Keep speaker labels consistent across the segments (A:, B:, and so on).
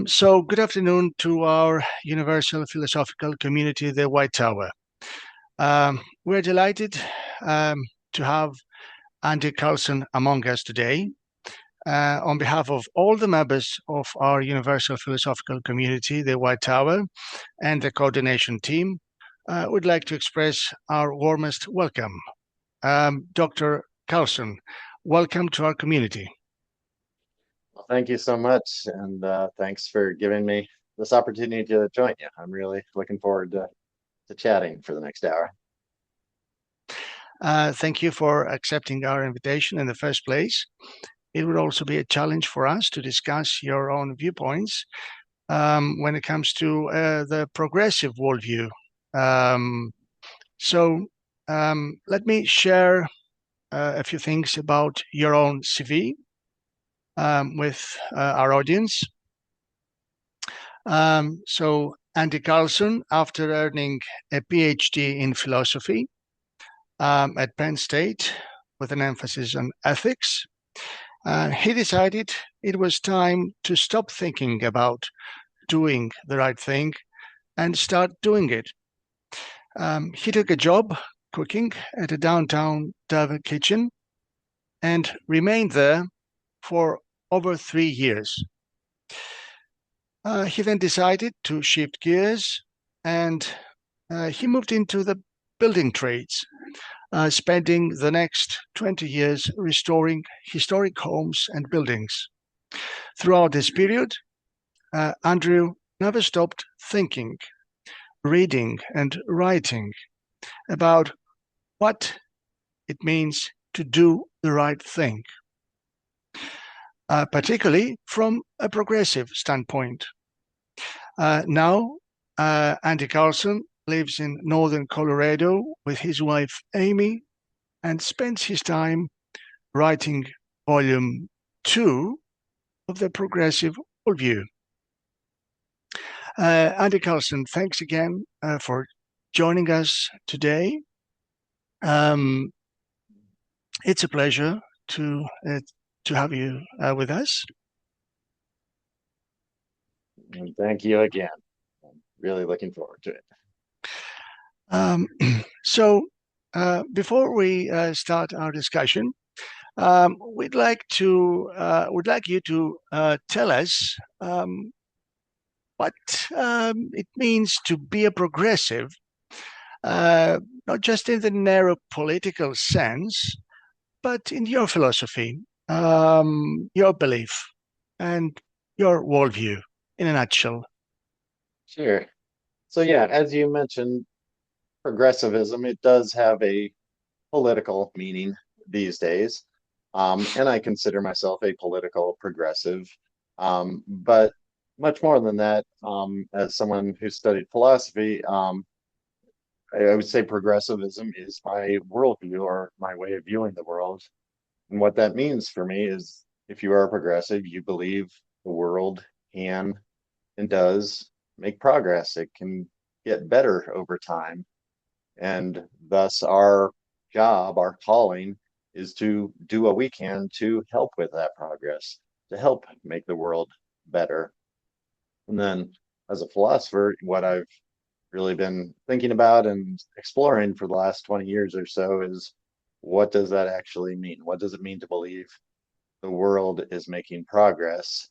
A: So good afternoon to our universal philosophical community, the White Tower. We're delighted to have Andy Carlson among us today. On behalf of all the members of our universal philosophical community, the White Tower, and the coordination team, we'd like to express our warmest welcome. Dr. Carlson, welcome to our community.
B: Well, thank you so much, and thanks for giving me this opportunity to join you. I'm really looking forward to chatting for the next hour.
A: Thank you for accepting our invitation in the first place. It would also be a challenge for us to discuss your own viewpoints when it comes to the progressive worldview. So let me share a few things about your own CV with our audience. So Andy Carlson, after earning a PhD in philosophy at Penn State with an emphasis on ethics, he decided it was time to stop thinking about doing the right thing and start doing it. He took a job cooking at a downtown Dover kitchen and remained there for over 3 years. He then decided to shift gears and he moved into the building trades, spending the next 20 years restoring historic homes and buildings. Throughout this period, Andrew never stopped thinking, reading, and writing about what it means to do the right thing, particularly from a progressive standpoint. Now, Andy Carlson lives in northern Colorado with his wife Amy and spends his time writing volume 2 of the Progressive Worldview. Andy Carlson, thanks again for joining us today. It's a pleasure to have you with us.
B: And thank you again. I'm really looking forward to it.
A: So before we start our discussion, we'd like you to tell us what it means to be a progressive, not just in the narrow political sense, but in your philosophy, your belief, and your worldview in a nutshell.
B: Sure. So yeah, as you mentioned, progressivism, it does have a political meaning these days. And I consider myself a political progressive. But much more than that, as someone who studied philosophy, I would say progressivism is my worldview or my way of viewing the world. And what that means for me is if you are a progressive, you believe the world can and does make progress. It can get better over time. And thus our job, our calling is to do what we can to help with that progress, to help make the world better. And then as a philosopher, what I've really been thinking about and exploring for the last 20 years or so is what does that actually mean? What does it mean to believe the world is making progress?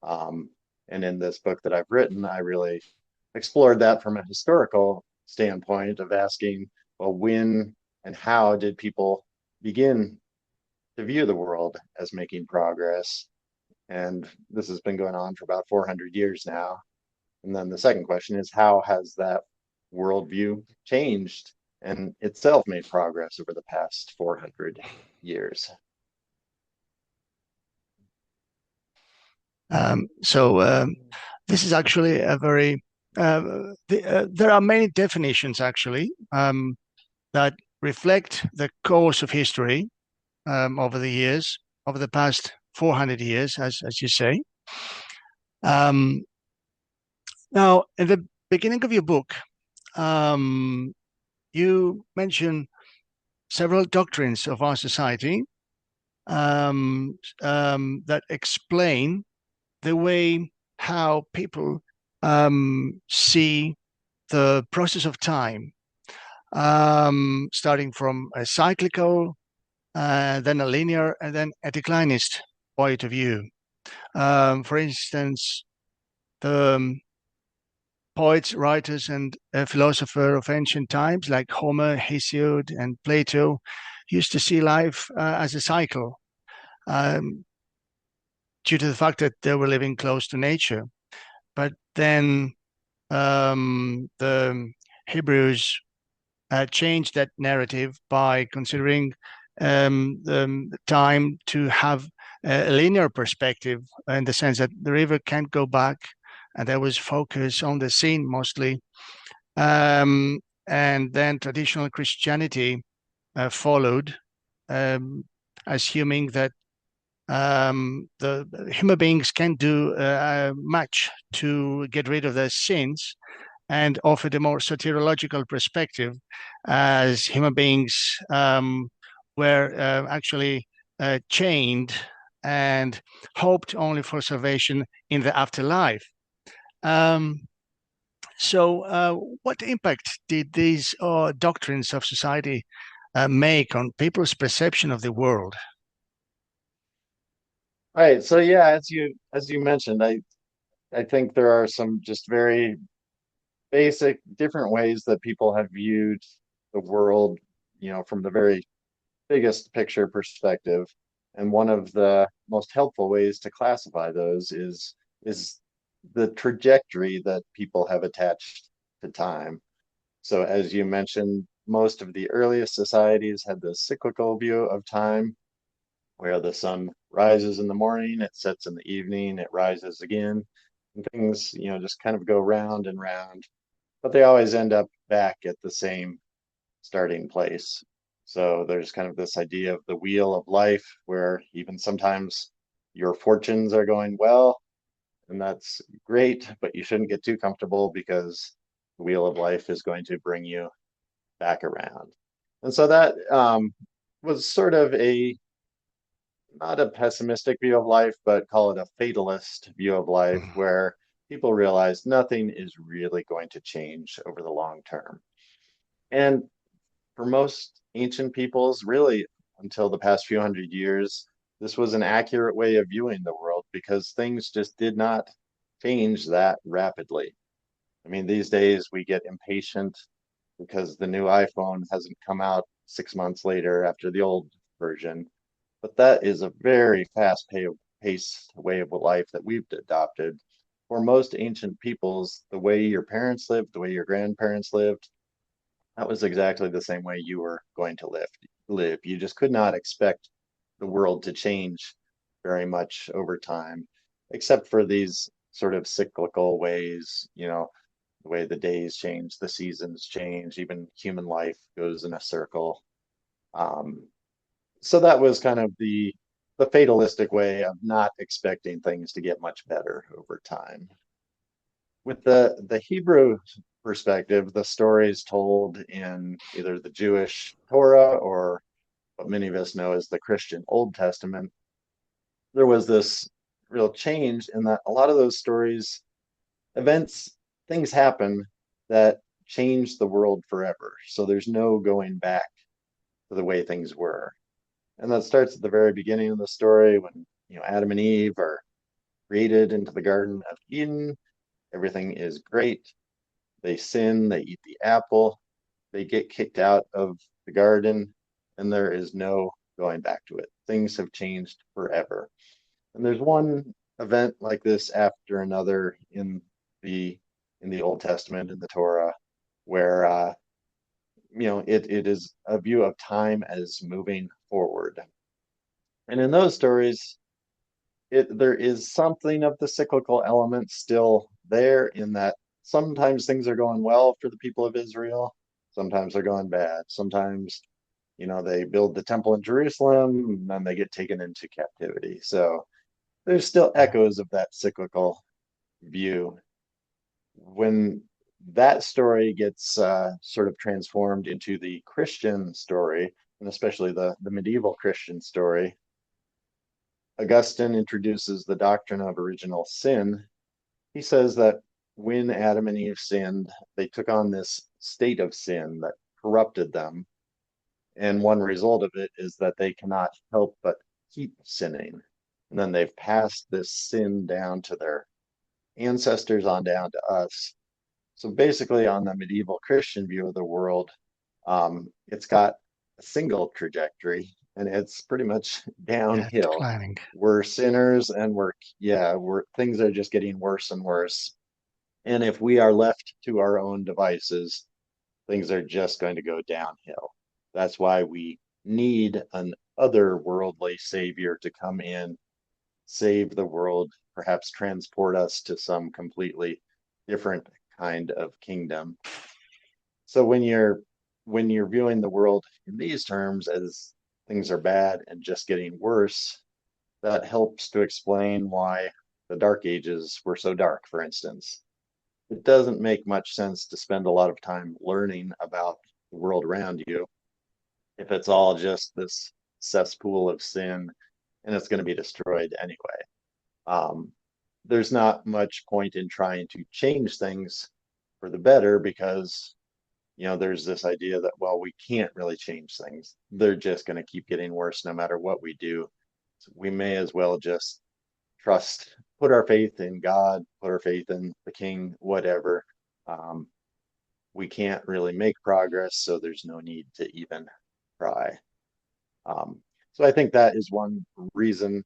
B: And in this book that I've written, I really explored that from a historical standpoint of asking, well, when and how did people begin to view the world as making progress? And this has been going on for about 400 years now. And then the second question is, how has that worldview changed and itself made progress over the past 400 years?
A: This is actually a very there are many definitions actually that reflect the course of history over the years, over the past 400 years, as you say. Now, in the beginning of your book, you mention several doctrines of our society that explain the way how people see the process of time, starting from a cyclical, then a linear, and then a declinist point of view. For instance, the poets, writers, and philosophers of ancient times like Homer, Hesiod, and Plato used to see life as a cycle, due to the fact that they were living close to nature. But then the Hebrews changed that narrative by considering the time to have a linear perspective, in the sense that the river can't go back, and there was focus on the scene mostly. And then traditional Christianity followed, assuming that the human beings can do much to get rid of their sins, and offered a more soteriological perspective, as human beings were actually chained and hoped only for salvation in the afterlife. So what impact did these doctrines of society make on people's perception of the world?
B: Right. So yeah, as you mentioned, I think there are some just very basic different ways that people have viewed the world, from the very biggest picture perspective. And one of the most helpful ways to classify those is the trajectory that people have attached to time. So as you mentioned, most of the earliest societies had the cyclical view of time, where the sun rises in the morning, it sets in the evening, it rises again, and things, just kind of go round and round, but they always end up back at the same starting place. So there's kind of this idea of the wheel of life, where even sometimes your fortunes are going well, and that's great, but you shouldn't get too comfortable, because the wheel of life is going to bring you back around. And so that was sort of not a pessimistic view of life, but call it a fatalist view of life, where people realize nothing is really going to change over the long term. And for most ancient peoples, really until the past few hundred years, this was an accurate way of viewing the world, because things just did not change that rapidly. I mean, these days we get impatient because the new iPhone hasn't come out 6 months later after the old version. But that is a very fast-paced way of life that we've adopted. For most ancient peoples, the way your parents lived, the way your grandparents lived, that was exactly the same way you were going to live. You just could not expect the world to change very much over time, except for these sort of cyclical ways, the way the days change, the seasons change, even human life goes in a circle. So that was kind of the fatalistic way of not expecting things to get much better over time. With the Hebrew perspective, the stories told in either the Jewish Torah or what many of us know as the Christian Old Testament, there was this real change in that a lot of those stories, things happen that change the world forever. So there's no going back to the way things were. And that starts at the very beginning of the story, when Adam and Eve are created into the Garden of Eden. Everything is great. They sin, they eat the apple, they get kicked out of the garden, and there is no going back to it. Things have changed forever. And there's one event like this after another in the Old Testament, in the Torah, where it is a view of time as moving forward. And in those stories, there is something of the cyclical element still there, in that sometimes things are going well for the people of Israel, sometimes they're going bad. Sometimes, they build the temple in Jerusalem, and then they get taken into captivity. So there's still echoes of that cyclical view. When that story gets sort of transformed into the Christian story, and especially the medieval Christian story, Augustine introduces the doctrine of original sin, he says that when Adam and Eve sinned, they took on this state of sin that corrupted them. And one result of it is that they cannot help but keep sinning. And then they've passed this sin down to their ancestors on down to us. So basically, on the medieval Christian view of the world, it's got a single trajectory, and it's pretty much
A: Yeah,
B: downhill.
A: declining.
B: We're sinners, and we're things are just getting worse and worse. And if we are left to our own devices, things are just going to go downhill. That's why we need an otherworldly savior to come in, save the world, perhaps transport us to some completely different kind of kingdom. So when you're viewing the world in these terms as things are bad and just getting worse, that helps to explain why the Dark Ages were so dark, for instance. It doesn't make much sense to spend a lot of time learning about the world around you if it's all just this cesspool of sin and it's going to be destroyed anyway. Um, there's not much point in trying to change things for the better because there's this idea that, well, we can't really change things. They're just going to keep getting worse no matter what we do. So we may as well just put our faith in God, put our faith in the King, whatever. Um, we can't really make progress, so there's no need to even try. So I think that is one reason,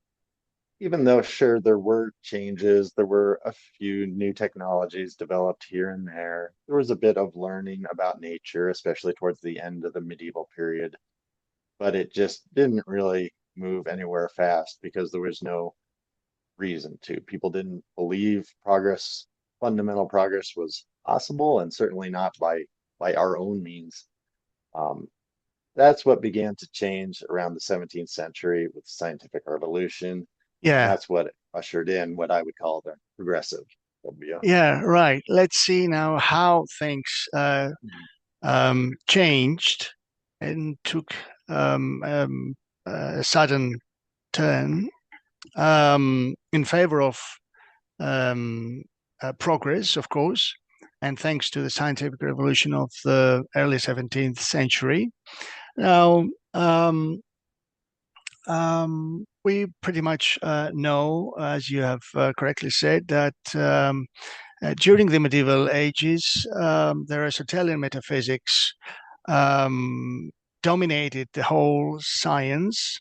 B: even though, sure, there were changes, there were a few new technologies developed here and there was a bit of learning about nature, especially towards the end of the medieval period, but it just didn't really move anywhere fast because there was no reason to. People didn't believe fundamental progress was possible, and certainly not by our own means. Um, that's what began to change around the 17th century with the scientific revolution. And
A: Yeah,
B: that's what ushered in what I would call the progressive worldview.
A: yeah, right. Let's see now how things changed and took a sudden turn in favor of progress, of course, and thanks to the scientific revolution of the early 17th century. Now, we pretty much know, as you have correctly said, that during the medieval ages, the Aristotelian metaphysics dominated the whole science.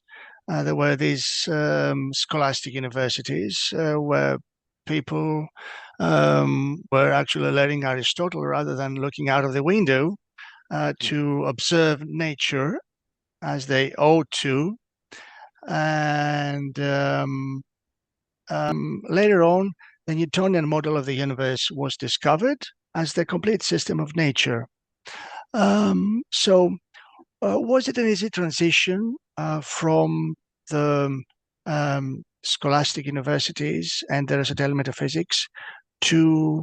A: There were these scholastic universities where people were actually learning Aristotle rather than looking out of the window to observe nature as they ought to. And later on, the Newtonian model of the universe was discovered as the complete system of nature. So, was it an easy transition from the scholastic universities and the Aristotelian metaphysics to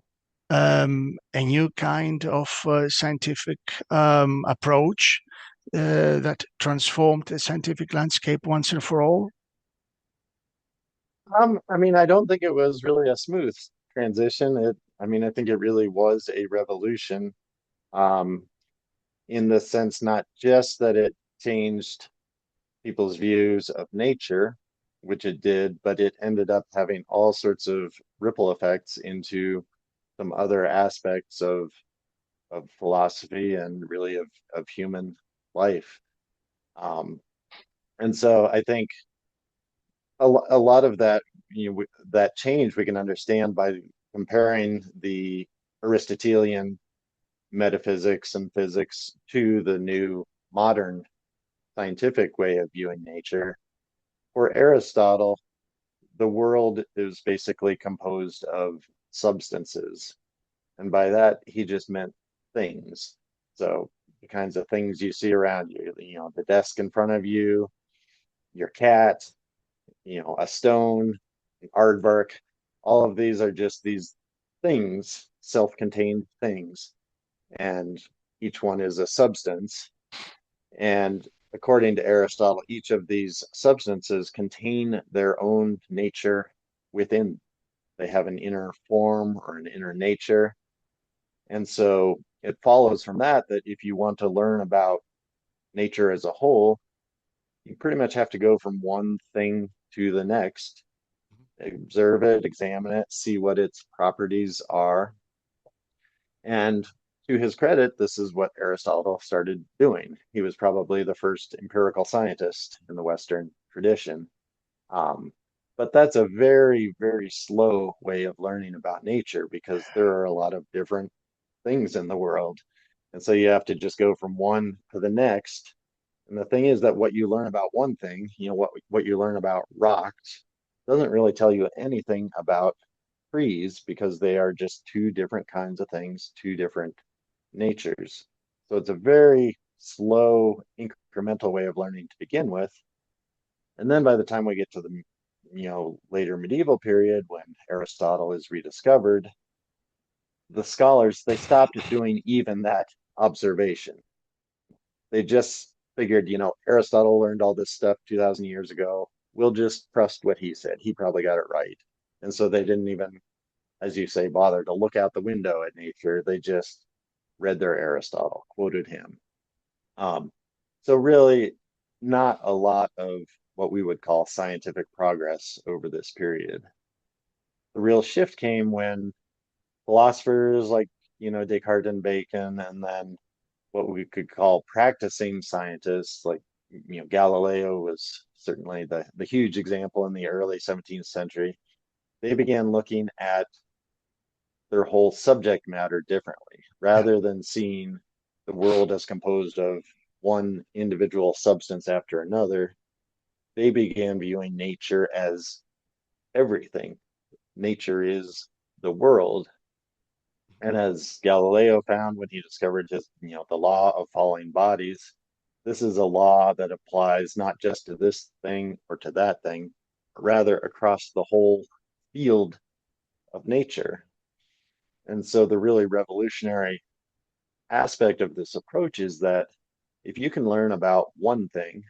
A: a new kind of scientific approach that transformed the scientific landscape once and for all?
B: I mean, I don't think it was really a smooth transition. I think it really was a revolution, um, in the sense not just that it changed people's views of nature, which it did, but it ended up having all sorts of ripple effects into some other aspects of philosophy and really of human life. Um, and so I think a lot of that, that change we can understand by comparing the Aristotelian metaphysics and physics to the new modern scientific way of viewing nature. For Aristotle, the world is basically composed of substances. And by that, he just meant things. So the kinds of things you see around you, the desk in front of you, your cat, a stone, an aardvark, all of these are just these things, self-contained things. And each one is a substance. And according to Aristotle, each of these substances contain their own nature within They have an inner form or an inner nature. And so it follows from that if you want to learn about nature as a whole, you pretty much have to go from one thing to the next, observe it, examine it, see what its properties are. And to his credit, this is what Aristotle started doing. He was probably the first empirical scientist in the Western tradition. But that's a very, very slow way of learning about nature because there are a lot of different things in the world. And so you have to just go from one to the next. And the thing is that what you learn about one thing, what you learn about rocks, doesn't really tell you anything about trees because they are just two different kinds of things, two different natures. So it's a very slow, incremental way of learning to begin with. And then by the time we get to the later medieval period, when Aristotle is rediscovered, the scholars, they stopped doing even that observation. They just figured, Aristotle learned all this stuff 2,000 years ago. We'll just trust what he said. He probably got it right. And so they didn't even, as you say, bother to look out the window at nature. They just read their Aristotle, quoted him. So really not a lot of what we would call scientific progress over this period. The real shift came when philosophers like, Descartes and Bacon, and then what we could call practicing scientists like, Galileo was certainly the huge example in the early 17th century. They began looking at their whole subject matter differently, rather than seeing the world as composed of one individual substance after another. They began viewing nature as everything. Nature is the world. And as Galileo found when he discovered the law of falling bodies, this is a law that applies not just to this thing or to that thing, but rather across the whole field of nature. And so the really revolutionary aspect of this approach is that if you can learn about one thing,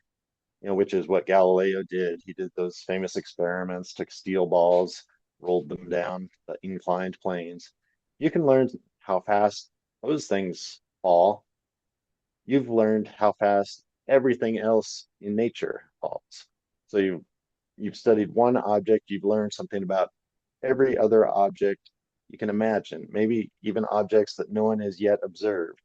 B: which is what Galileo did. He did those famous experiments, took steel balls, rolled them down the inclined planes. You can learn how fast those things fall. You've learned how fast everything else in nature falls. So you've studied one object, you've learned something about every other object you can imagine, maybe even objects that no one has yet observed,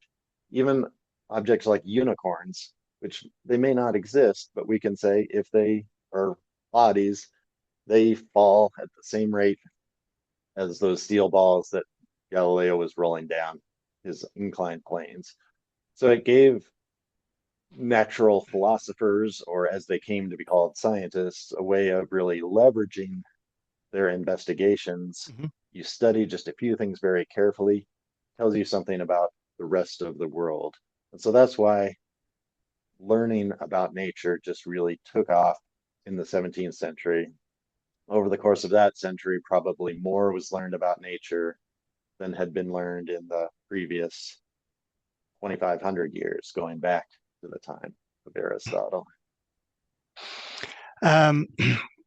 B: even objects like unicorns, which they may not exist, but we can say if they are bodies, they fall at the same rate as those steel balls that Galileo was rolling down his inclined planes. So it gave natural philosophers, or as they came to be called, scientists, a way of really leveraging their investigations. Mm-hmm. You study just a few things very carefully, tells you something about the rest of the world. And so that's why learning about nature just really took off in the 17th century. Over the course of that century, probably more was learned about nature than had been learned in the previous 2,500 years, going back to the time of Aristotle.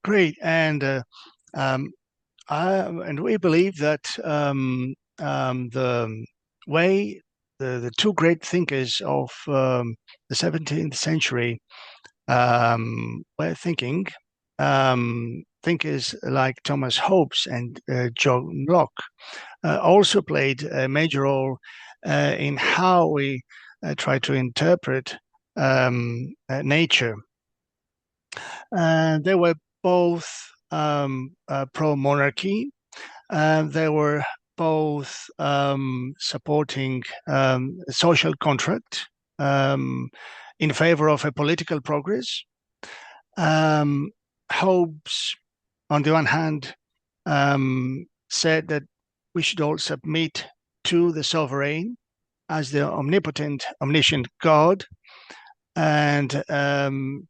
A: Great. And we believe that the two great thinkers of the 17th century were thinking, thinkers like Thomas Hobbes and John Locke also played a major role in how we try to interpret nature. They were both pro-monarchy. They were both supporting social contract in favor of a political progress. Hobbes, on the one hand, said that we should all submit to the sovereign as the omnipotent, omniscient God, and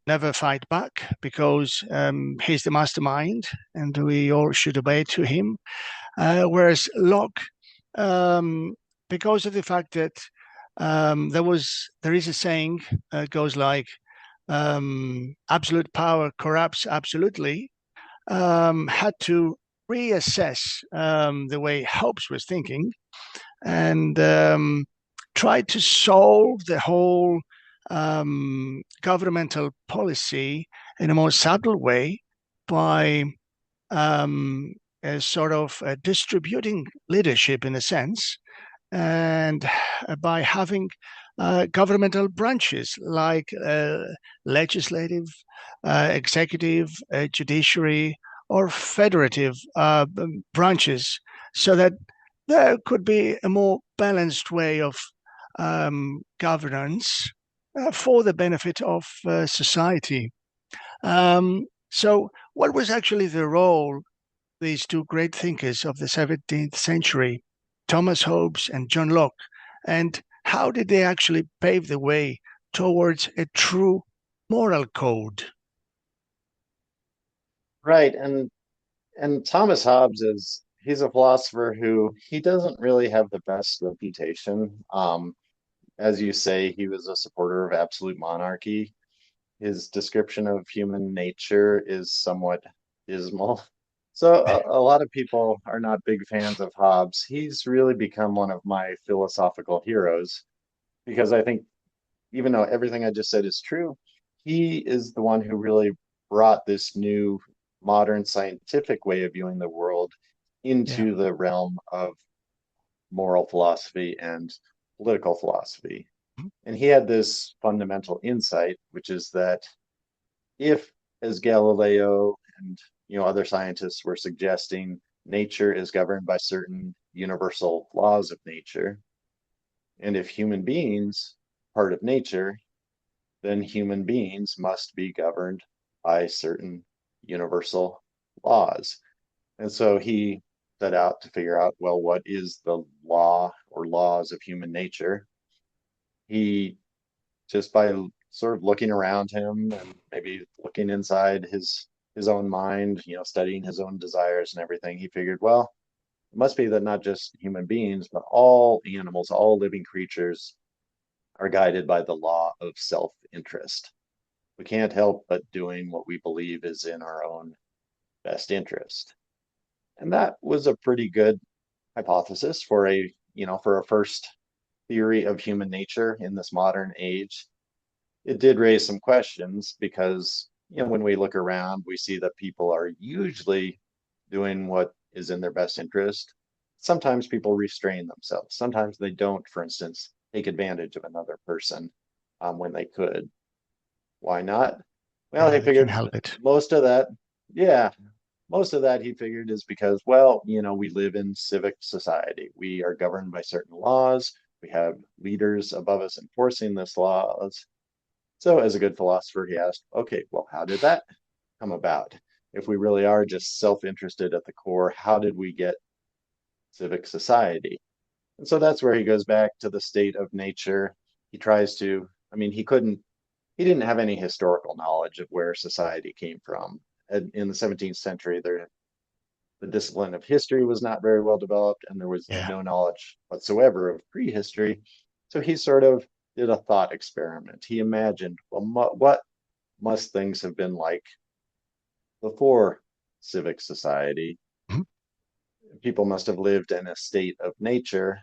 A: never fight back because he's the mastermind and we all should obey to him. Whereas Locke, because of the fact that there is a saying goes like, absolute power corrupts absolutely, had to reassess the way Hobbes was thinking and try to solve the whole governmental policy in a more subtle way by sort of distributing leadership in a sense, and by having governmental branches like legislative, executive, judiciary, or federative branches, so that there could be a more balanced way of governance for the benefit of society. So what was actually the role these two great thinkers of the 17th century, Thomas Hobbes and John Locke, and how did they actually pave the way towards a true moral code?
B: Right. And Thomas Hobbes he's a philosopher who he doesn't really have the best reputation. As you say, he was a supporter of absolute monarchy. His description of human nature is somewhat dismal. So a lot of people are not big fans of Hobbes. He's really become one of my philosophical heroes because I think even though everything I just said is true, he is the one who really brought this new modern scientific way of viewing the world into the realm of moral philosophy and political philosophy. And he had this fundamental insight, which is that if, as Galileo and other scientists were suggesting, nature is governed by certain universal laws of nature, and if human beings are part of nature, then human beings must be governed by certain universal laws. And so he set out to figure out, well, what is the law or laws of human nature? He, just by sort of looking around him and maybe looking inside his own mind, studying his own desires and everything, he figured, well, it must be that not just human beings, but all animals, all living creatures are guided by the law of self-interest. We can't help but doing what we believe is in our own best interest. And that was a pretty good hypothesis for a first theory of human nature in this modern age. It did raise some questions because, when we look around, we see that people are usually doing what is in their best interest. Sometimes people restrain themselves. Sometimes they don't, for instance, take advantage of another person when they could. Why not? Well, he
A: They can
B: figured
A: help it.
B: most of that, yeah, most of that he figured is because, well, we live in civic society. We are governed by certain laws. We have leaders above us enforcing these laws. So, as a good philosopher, he asked, okay, well, how did that come about? If we really are just self-interested at the core, how did we get civic society? And so that's where he goes back to the state of nature. He tries to, he didn't have any historical knowledge of where society came from. In the 17th century, the discipline of history was not very well developed, and there was no knowledge whatsoever of prehistory. So he sort of did a thought experiment. He imagined, well, what must things have been like before civic society? People must have lived in a state of nature.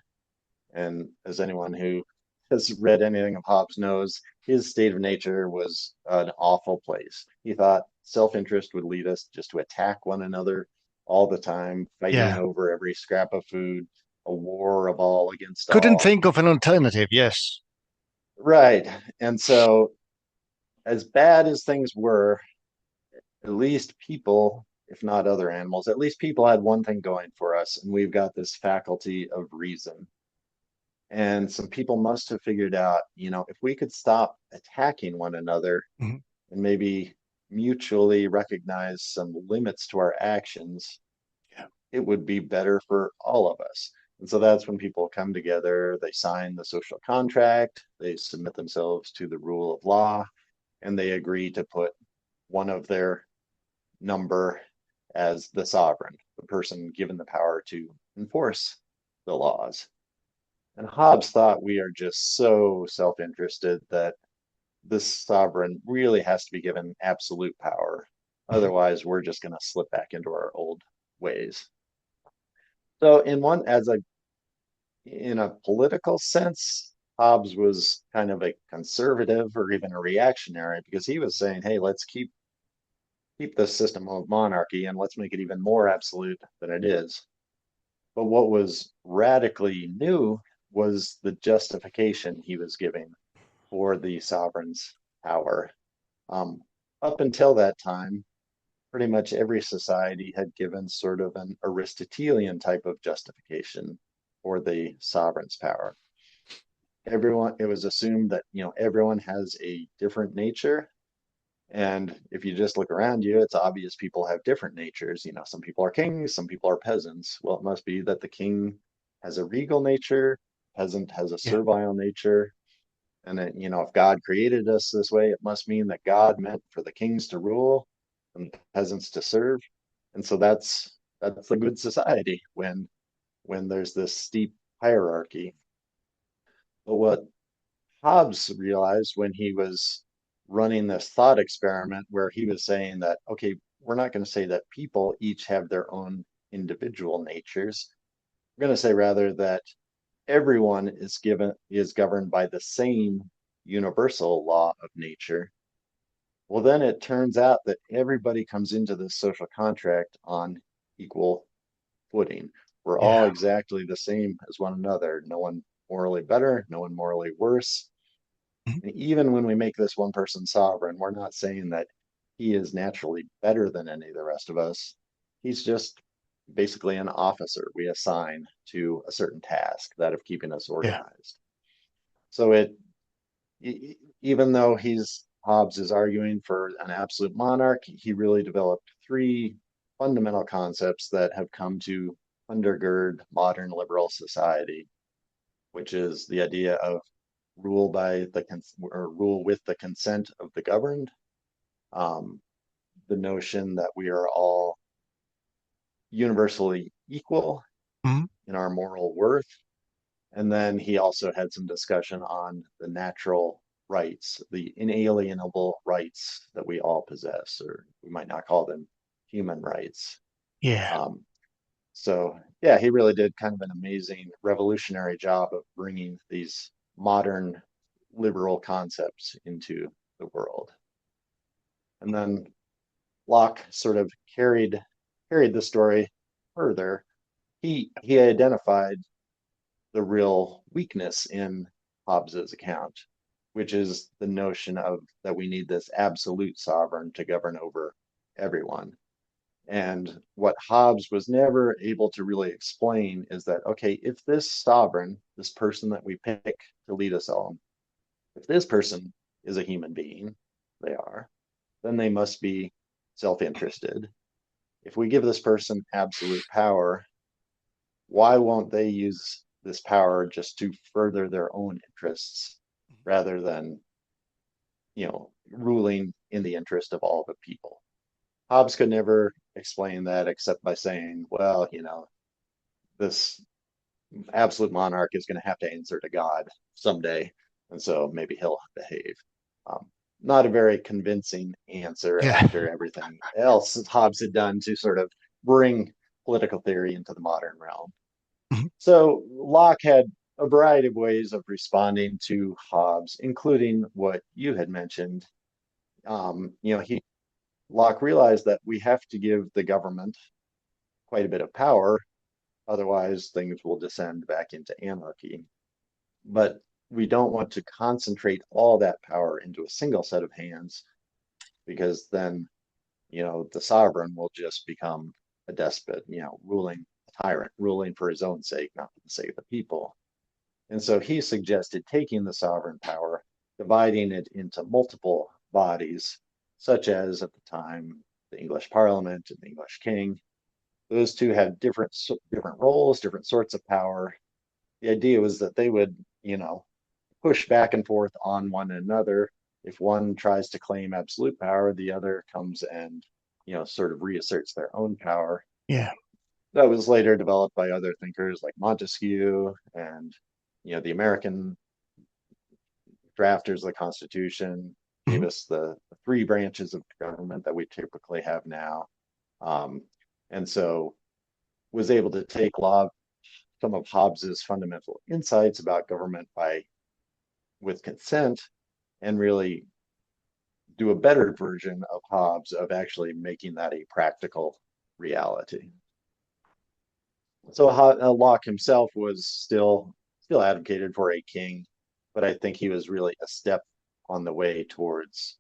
B: And as anyone who has read anything of Hobbes knows, his state of nature was an awful place. He thought self-interest would lead us just to attack one another all the time, fighting over every scrap of food, a war of all against
A: Couldn't
B: all.
A: think of an alternative, yes.
B: Right. And so, as bad as things were, at least people, if not other animals, at least people had one thing going for us, and we've got this faculty of reason. And some people must have figured out, if we could stop attacking one another and maybe mutually recognize some limits to our actions, it would be better for all of us. And so that's when people come together, they sign the social contract, they submit themselves to the rule of law, and they agree to put one of their number as the sovereign, the person given the power to enforce the laws. And Hobbes thought we are just so self-interested that this sovereign really has to be given absolute power. Otherwise, we're just going to slip back into our old ways. So in a political sense, Hobbes was kind of a conservative or even a reactionary, because he was saying, hey, let's keep this system of monarchy and let's make it even more absolute than it is. But what was radically new was the justification he was giving for the sovereign's power. Up until that time, pretty much every society had given sort of an Aristotelian type of justification for the sovereign's power. It was assumed that, everyone has a different nature. And if you just look around you, it's obvious people have different natures. Some people are kings, some people are peasants. Well, it must be that the king has a regal nature, peasant has a
A: Yeah.
B: servile nature. And then, if God created us this way, it must mean that God meant for the kings to rule and the peasants to serve. And so that's a good society when there's this steep hierarchy. But what Hobbes realized when he was running this thought experiment, where he was saying that, okay, we're not going to say that people each have their own individual natures. We're going to say rather that everyone is governed by the same universal law of nature. Well, then it turns out that everybody comes into this social contract on equal footing. We're all
A: Yeah.
B: exactly the same as one another. No one morally better, no one morally worse.
A: Mhm.
B: And even when we make this one person sovereign, we're not saying that he is naturally better than any of the rest of us. He's just basically an officer we assign to a certain task, that of keeping us
A: Yeah.
B: organized. So even though Hobbes is arguing for an absolute monarch, he really developed three fundamental concepts that have come to undergird modern liberal society, which is the idea of rule with the consent of the governed, um, the notion that we are all universally equal
A: Mhm.
B: in our moral worth. And then he also had some discussion on the natural rights, the inalienable rights that we all possess, or we might not call them human rights.
A: Yeah.
B: Um, so, yeah, he really did kind of an amazing revolutionary job of bringing these modern liberal concepts into the world. And then Locke sort of carried the story further. He identified the real weakness in Hobbes's account, which is the notion of that we need this absolute sovereign to govern over everyone. And what Hobbes was never able to really explain is that, okay, if this sovereign, this person that we pick to lead us all, if this person is a human being, they are, then they must be self-interested. If we give this person absolute power, why won't they use this power just to further their own interests rather than, ruling in the interest of all the people? Hobbes could never explain that except by saying, well, this absolute monarch is going to have to answer to God someday, and so maybe he'll behave. Um, Not a very convincing answer
A: Yeah.
B: after everything else Hobbes had done to sort of bring political theory into the modern realm.
A: Mhm.
B: So Locke had a variety of ways of responding to Hobbes, including what you had mentioned. Locke realized that we have to give the government quite a bit of power, otherwise things will descend back into anarchy. But we don't want to concentrate all that power into a single set of hands, because then, the sovereign will just become a despot, ruling a tyrant, ruling for his own sake, not for the sake of the people. And so he suggested taking the sovereign power, dividing it into multiple bodies, such as at the time the English Parliament and the English King. Those two had different roles, different sorts of power. The idea was that they would, push back and forth on one another. If one tries to claim absolute power, the other comes and, sort of reasserts their own power.
A: Yeah.
B: That was later developed by other thinkers like Montesquieu and, the American drafters of the Constitution gave
A: Mhm.
B: us the three branches of government that we typically have now. And so was able to take some of Hobbes's fundamental insights about government with consent and really do a better version of Hobbes of actually making that a practical reality. So Locke himself was still advocated for a king, but I think he was really a step on the way towards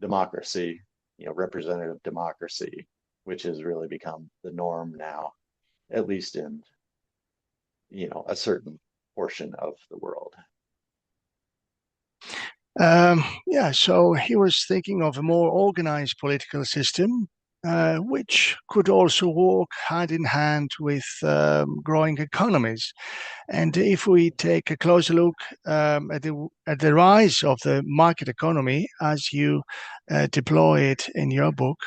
B: democracy, representative democracy, which has really become the norm now, at least in, a certain portion of the world.
A: So he was thinking of a more organized political system, which could also walk hand in hand with growing economies. And if we take a closer look at the rise of the market economy, as you deploy it in your book,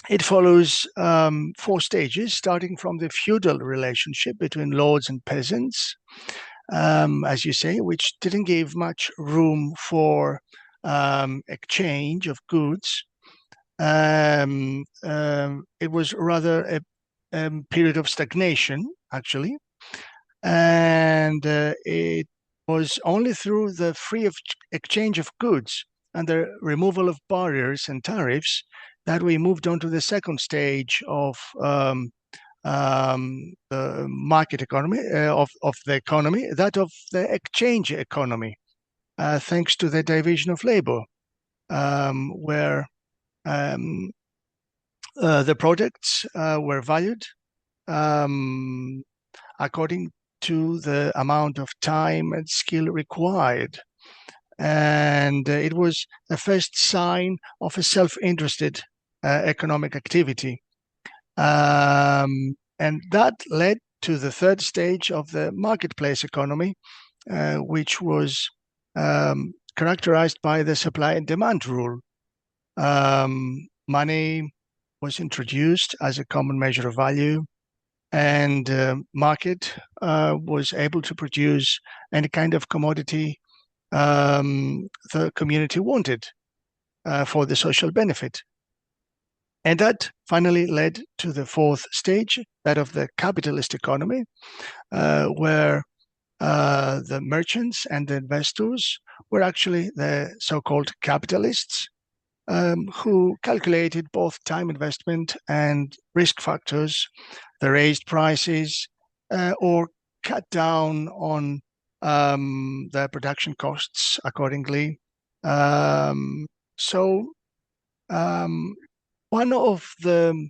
A: it follows 4 stages, starting from the feudal relationship between lords and peasants, as you say, which didn't give much room for exchange of goods. It was rather a period of stagnation, actually. And it was only through the free exchange of goods and the removal of barriers and tariffs that we moved on to the second stage of the market economy, of the economy, that of the exchange economy, thanks to the division of labor, where the products were valued according to the amount of time and skill required. And it was a first sign of a self-interested economic activity. And that led to the third stage of the marketplace economy, which was characterized by the supply and demand rule. Money was introduced as a common measure of value, and market was able to produce any kind of commodity the community wanted for the social benefit. And that finally led to the fourth stage, that of the capitalist economy, where the merchants and the investors were actually the so-called capitalists, who calculated both time investment and risk factors. They raised prices or cut down on their production costs accordingly. One of the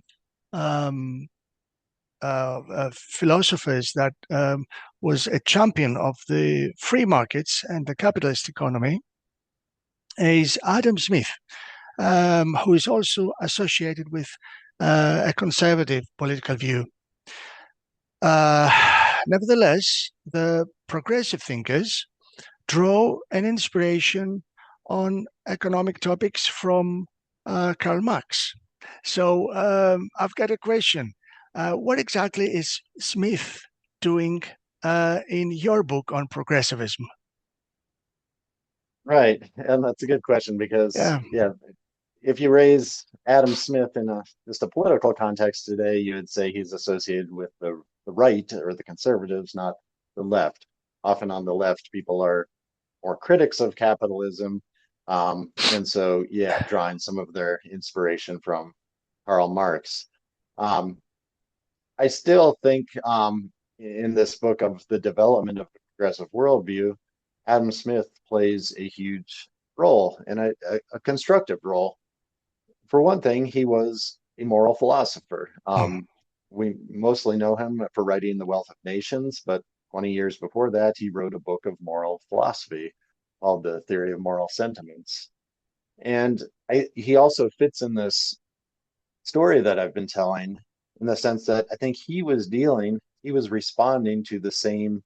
A: philosophers that was a champion of the free markets and the capitalist economy is Adam Smith, who is also associated with a conservative political view. Nevertheless, the progressive thinkers draw an inspiration on economic topics from Karl Marx. So I've got a question. What exactly is Smith doing in your book on progressivism?
B: Right, and that's a good question because, if you raise Adam Smith in just a political context today, you would say he's associated with the right or the conservatives, not the left. Often on the left, people are more critics of capitalism, and so drawing some of their inspiration from Karl Marx. I still think in this book of the development of the progressive worldview, Adam Smith plays a huge role and a constructive role. For one thing, he was a moral philosopher. We mostly know him for writing The Wealth of Nations, but 20 years before that, he wrote a book of moral philosophy called The Theory of Moral Sentiments. And he also fits in this story that I've been telling in the sense that I think he was responding to the same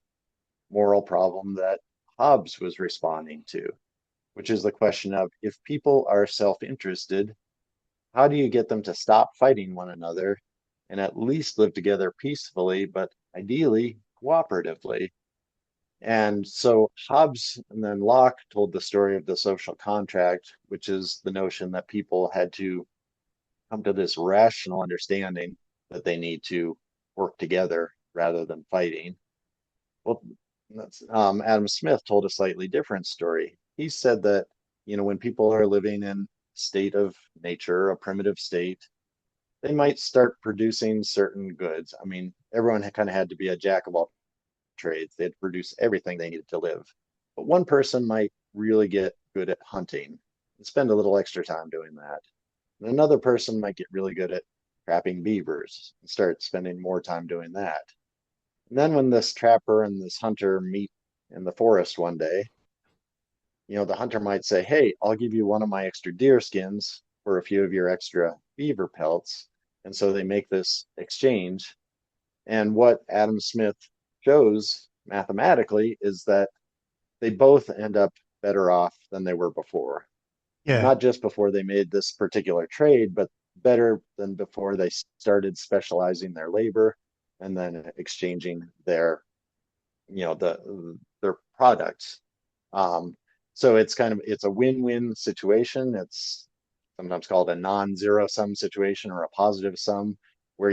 B: moral problem that Hobbes was responding to, which is the question of, if people are self-interested, how do you get them to stop fighting one another and at least live together peacefully, but ideally cooperatively? And so Hobbes and then Locke told the story of the social contract, which is the notion that people had to come to this rational understanding that they need to work together rather than fighting. Well, Adam Smith told a slightly different story. He said that, when people are living in a state of nature, a primitive state, they might start producing certain goods. I mean, everyone kind of had to be a jack of all trades. They'd produce everything they needed to live. But one person might really get good at hunting and spend a little extra time doing that. And another person might get really good at trapping beavers and start spending more time doing that. And then when this trapper and this hunter meet in the forest one day, the hunter might say, "Hey, I'll give you one of my extra deer skins for a few of your extra beaver pelts." And so they make this exchange. And what Adam Smith shows mathematically is that they both end up better off than they were before.
A: Yeah.
B: Not just before they made this particular trade, but better than before they started specializing their labor and then exchanging their products. So it's a win-win situation. It's sometimes called a non-zero sum situation or a positive sum, where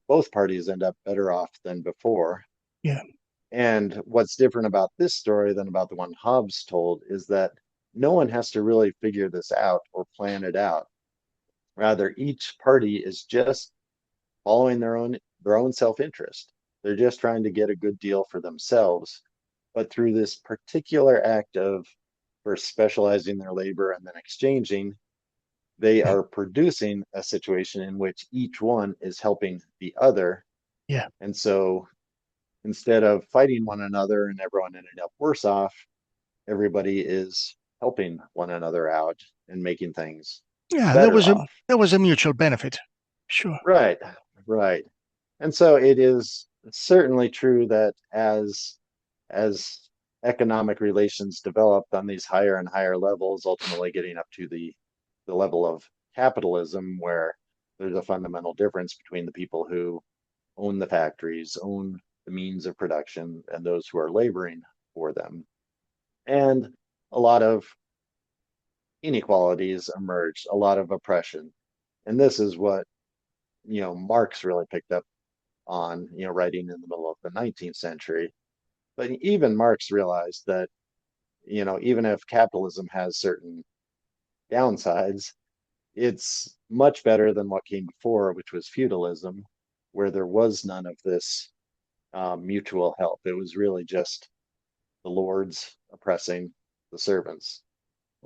B: both parties end up better off than before.
A: Yeah.
B: And what's different about this story than about the one Hobbes told is that no one has to really figure this out or plan it out. Rather, each party is just following their own self-interest. They're just trying to get a good deal for themselves. But through this particular act of first specializing their labor and then exchanging, they are producing a situation in which each one is helping the other.
A: Yeah.
B: And so instead of fighting one another and everyone ended up worse off, everybody is helping one another out and making things better off.
A: There was a mutual benefit. Sure.
B: Right. And so it is certainly true that as economic relations developed on these higher and higher levels, ultimately getting up to the level of capitalism, where there's a fundamental difference between the people who own the factories, own the means of production, and those who are laboring for them. And a lot of inequalities emerged, a lot of oppression. And this is what, Marx really picked up on, writing in the middle of the 19th century. But even Marx realized that, even if capitalism has certain downsides, it's much better than what came before, which was feudalism, where there was none of this mutual help. It was really just the lords oppressing the servants.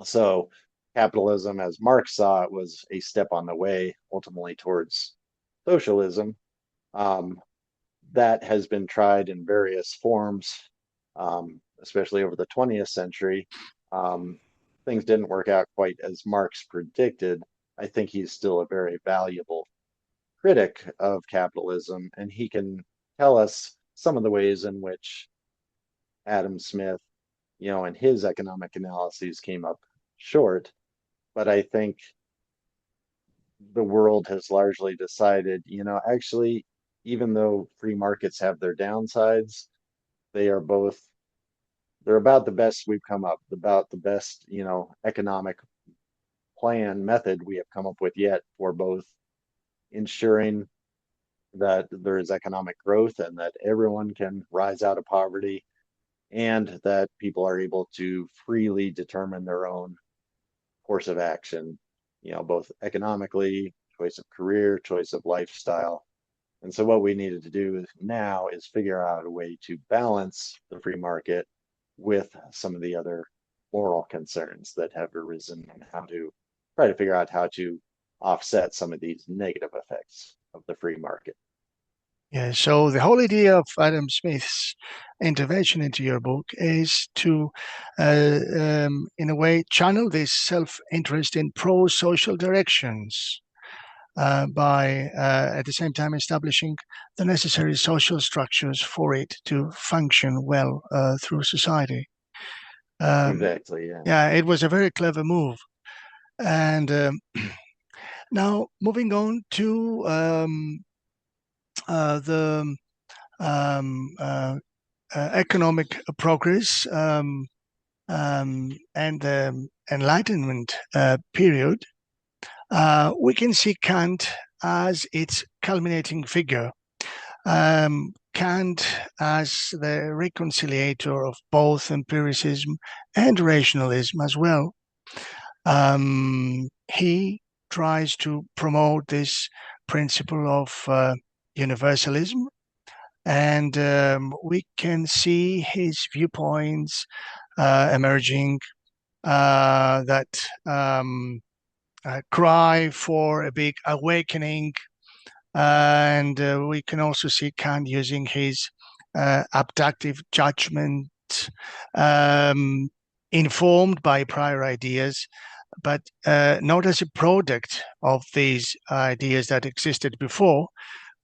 B: So capitalism, as Marx saw it, was a step on the way ultimately towards socialism. That has been tried in various forms, especially over the 20th century. Things didn't work out quite as Marx predicted. I think he's still a very valuable critic of capitalism, and he can tell us some of the ways in which Adam Smith, and his economic analyses came up short. But I think the world has largely decided, actually, even though free markets have their downsides, they're about the best we've come up, about the best, economic plan method we have come up with yet for both ensuring that there is economic growth and that everyone can rise out of poverty, and that people are able to freely determine their own course of action, both economically, choice of career, choice of lifestyle. And so what we needed to do now is figure out a way to balance the free market with some of the other moral concerns that have arisen, and how to try to figure out how to offset some of these negative effects of the free market.
A: Yeah, so the whole idea of Adam Smith's intervention into your book is to, in a way, channel this self-interest in pro-social directions by, at the same time, establishing the necessary social structures for it to function well through society.
B: Exactly, yeah.
A: Yeah, it was a very clever move. And now, moving on to the economic progress and the Enlightenment period, we can see Kant as its culminating figure, Kant as the reconciliator of both empiricism and rationalism as well. He tries to promote this principle of universalism, and we can see his viewpoints emerging that cry for a big awakening, and we can also see Kant using his abductive judgment, informed by prior ideas, but not as a product of these ideas that existed before,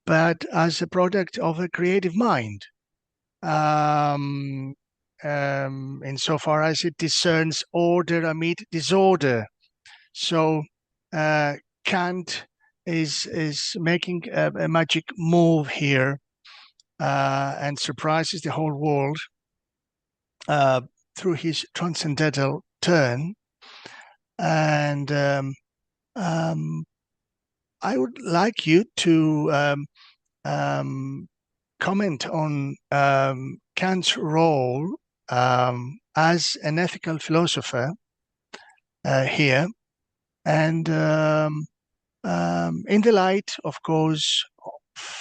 A: but as a product of a creative mind, insofar as it discerns order amid disorder. So Kant is making a magic move here and surprises the whole world through his transcendental turn. And I would like you to comment on Kant's role as an ethical philosopher here, and in the light, of course,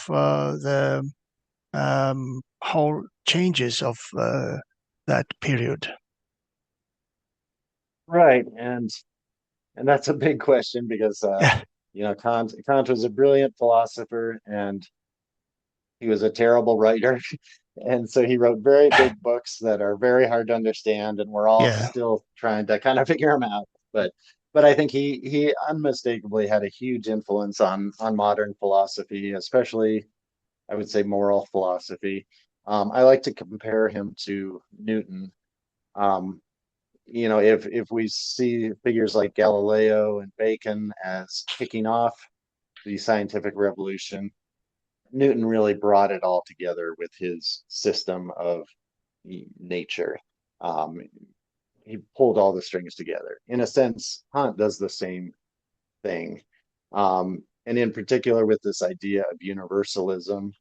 A: of the whole changes of that period.
B: Right, and that's a big question because Kant was a brilliant philosopher and he was a terrible writer. And so he wrote very big books that are very hard to understand, and we're all still trying to kind of figure them out. But I think he unmistakably had a huge influence on modern philosophy, especially I would say moral philosophy. I like to compare him to Newton. If we see figures like Galileo and Bacon as kicking off the scientific revolution, Newton really brought it all together with his system of nature. He pulled all the strings together. In a sense, Kant does the same thing. And in particular with this idea of universalism,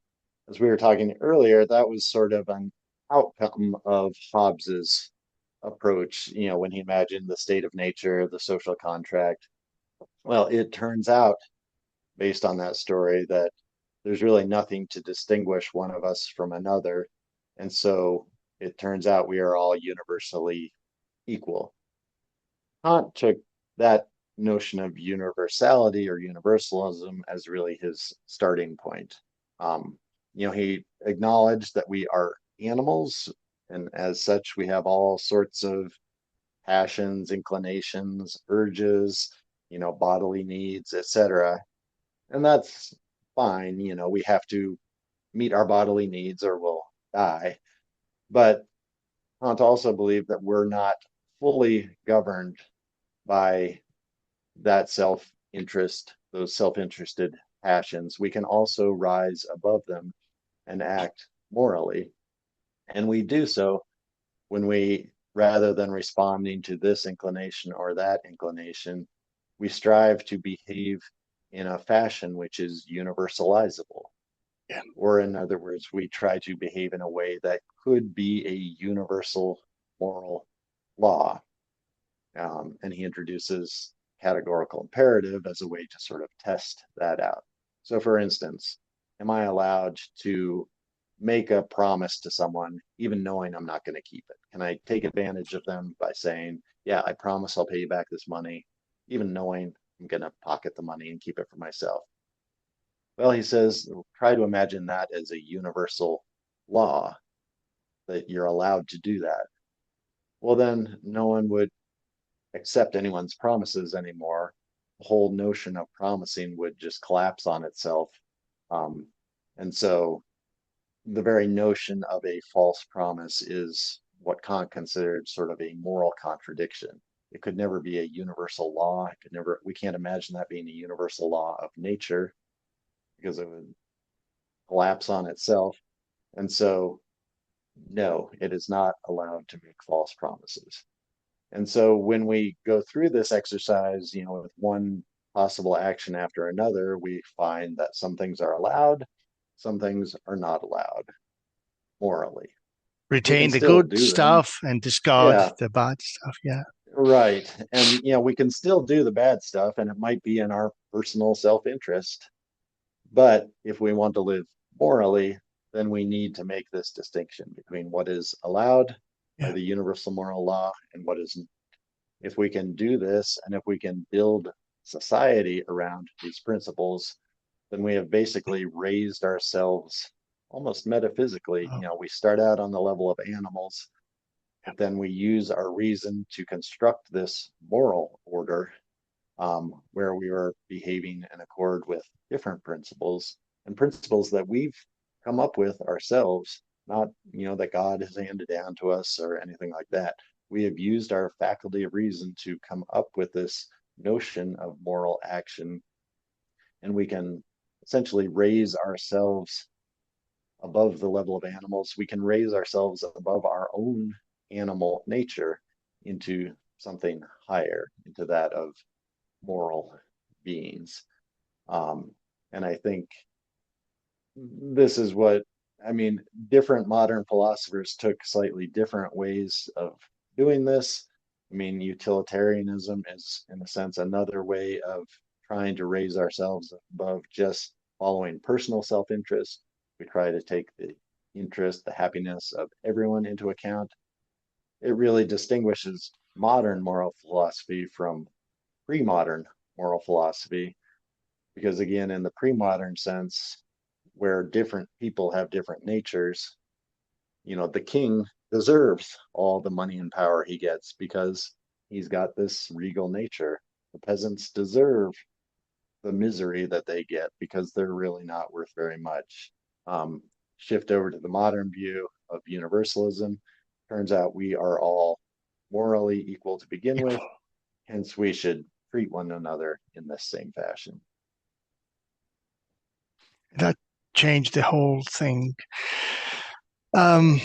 B: as we were talking earlier, that was sort of an outcome of Hobbes's approach, when he imagined the state of nature, the social contract. Well, it turns out, based on that story, that there's really nothing to distinguish one of us from another. And so it turns out we are all universally equal. Kant took that notion of universality or universalism as really his starting point. He acknowledged that we are animals, and as such, we have all sorts of passions, inclinations, urges, bodily needs, etc. And that's fine. We have to meet our bodily needs or we'll die. But Kant also believed that we're not fully governed by that self-interest, those self-interested passions. We can also rise above them and act morally. And we do so when we, rather than responding to this inclination or that inclination, we strive to behave in a fashion which is universalizable. Yeah. Or in other words, we try to behave in a way that could be a universal moral law. And he introduces categorical imperative as a way to sort of test that out. So for instance, am I allowed to make a promise to someone, even knowing I'm not going to keep it? Can I take advantage of them by saying, yeah, I promise I'll pay you back this money, even knowing I'm going to pocket the money and keep it for myself? Well, he says, try to imagine that as a universal law, that you're allowed to do that. Well, then no one would accept anyone's promises anymore. The whole notion of promising would just collapse on itself. And so the very notion of a false promise is what Kant considered sort of a moral contradiction. It could never be a universal law. We can't imagine that being a universal law of nature because it would collapse on itself. And so, no, it is not allowed to make false promises. And so when we go through this exercise, with one possible action after another, we find that some things are allowed, some things are not allowed morally.
A: Retain the good stuff and discard the bad stuff. Yeah.
B: Right. And, we can still do the bad stuff, and it might be in our personal self-interest. But if we want to live morally, then we need to make this distinction between what is allowed by the universal moral law and what isn't. If we can do this, and if we can build society around these principles, then we have basically raised ourselves almost metaphysically. We start out on the level of animals, but then we use our reason to construct this moral order, where we are behaving in accord with different principles, and principles that we've come up with ourselves, not that God has handed down to us or anything like that. We have used our faculty of reason to come up with this notion of moral action, and we can essentially raise ourselves above the level of animals. We can raise ourselves above our own animal nature into something higher, into that of moral beings. And I think this is what, different modern philosophers took slightly different ways of doing this. Utilitarianism is, in a sense, another way of trying to raise ourselves above just following personal self-interest. We try to take the interest, the happiness of everyone into account. It really distinguishes modern moral philosophy from pre-modern moral philosophy, because again, in the pre-modern sense, where different people have different natures, the king deserves all the money and power he gets because he's got this regal nature. The peasants deserve the misery that they get because they're really not worth very much. Shift over to the modern view of universalism. Turns out we are all morally equal to begin with, hence we should treat one another in this same fashion.
A: That changed the whole thing. Now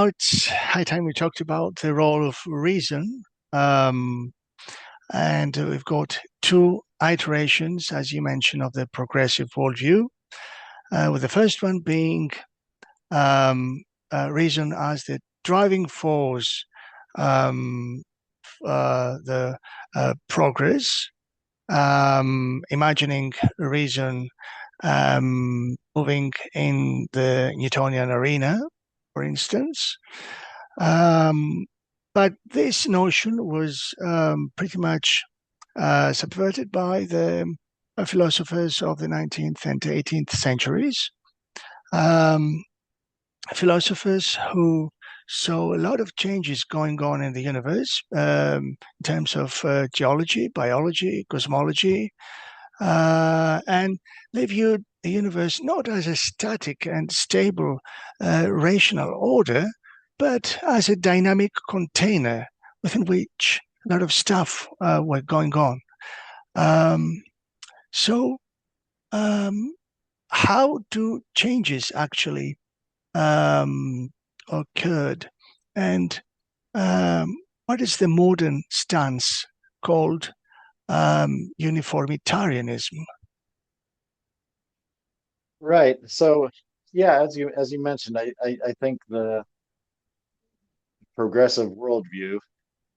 A: it's high time we talked about the role of reason. And we've got two iterations, as you mentioned, of the progressive worldview, with the first one being reason as the driving force, the progress, imagining reason moving in the Newtonian arena, for instance. But this notion was pretty much subverted by the philosophers of the 19th and 18th centuries. Philosophers who saw a lot of changes going on in the universe in terms of geology, biology, cosmology, and they viewed the universe not as a static and stable rational order, but as a dynamic container within which a lot of stuff were going on. So how do changes actually occurred, and what is the modern stance called uniformitarianism?
B: Right. So, yeah, as you mentioned, I think the progressive worldview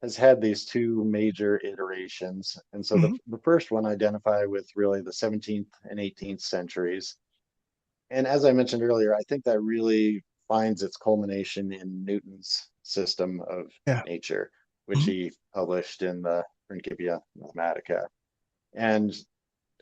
B: has had these two major iterations, and so the first one identify with really the 17th and 18th centuries. And as I mentioned earlier, I think that really finds its culmination in Newton's system of nature, which he published in the Principia Mathematica. And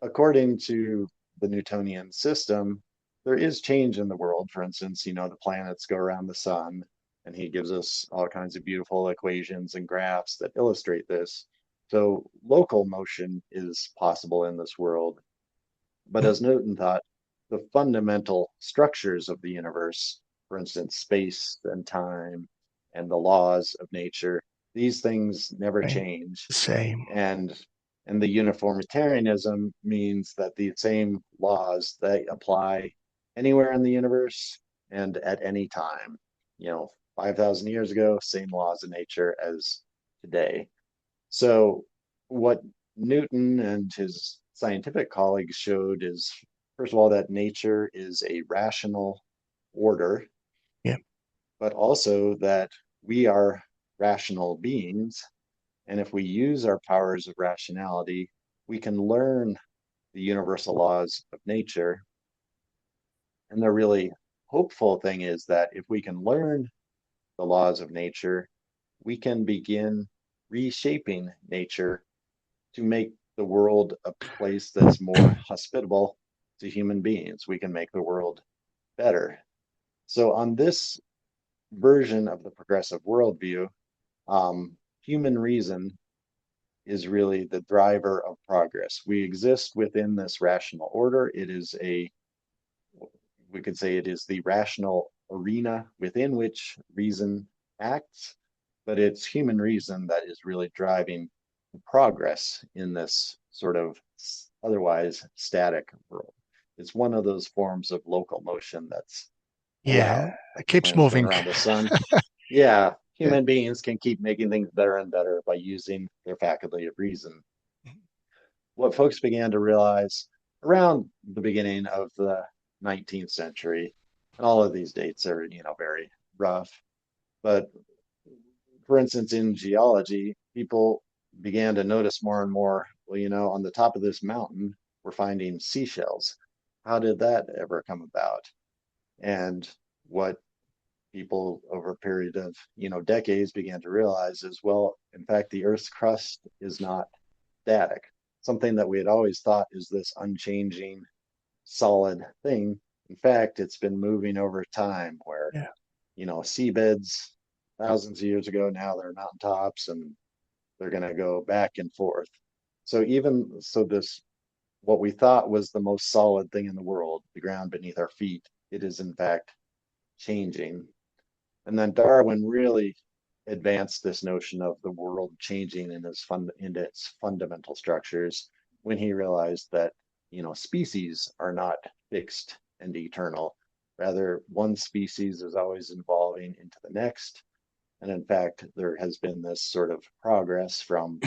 B: according to the Newtonian system, there is change in the world. For instance, the planets go around the sun, and he gives us all kinds of beautiful equations and graphs that illustrate this. So local motion is possible in this world. But as Newton thought, the fundamental structures of the universe, for instance, space and time and the laws of nature, these things never change.
A: Same.
B: And the uniformitarianism means that the same laws, they apply anywhere in the universe and at any time. 5,000 years ago, same laws of nature as today. So what Newton and his scientific colleagues showed is, first of all, that nature is a rational order,
A: Yeah.
B: but also that we are rational beings. And if we use our powers of rationality, we can learn the universal laws of nature. And the really hopeful thing is that if we can learn the laws of nature, we can begin reshaping nature to make the world a place that's more hospitable to human beings. We can make the world better. So on this version of the progressive worldview, human reason is really the driver of progress. We exist within this rational order. It is we could say it is the rational arena within which reason acts, but it's human reason that is really driving progress in this sort of otherwise static world. It's one of those forms of local motion that's allowed.
A: It keeps
B: Planets going
A: moving.
B: around the sun. Yeah, human beings can keep making things better and better by using their faculty of reason. What folks began to realize around the beginning of the 19th century, and all of these dates are, very rough, but for instance, in geology, people began to notice more and more, well, on the top of this mountain, we're finding seashells. How did that ever come about? And what people over a period of, decades began to realize is, well, in fact, the Earth's crust is not static. Something that we had always thought is this unchanging, solid thing. In fact, it's been moving over time where, seabeds thousands of years ago, now they're mountaintops and they're going to go back and forth. So this, what we thought was the most solid thing in the world, the ground beneath our feet, it is in fact changing. And then Darwin really advanced this notion of the world changing in its fundamental structures when he realized that, species are not fixed and eternal. Rather, one species is always evolving into the next. And in fact, there has been this sort of progress from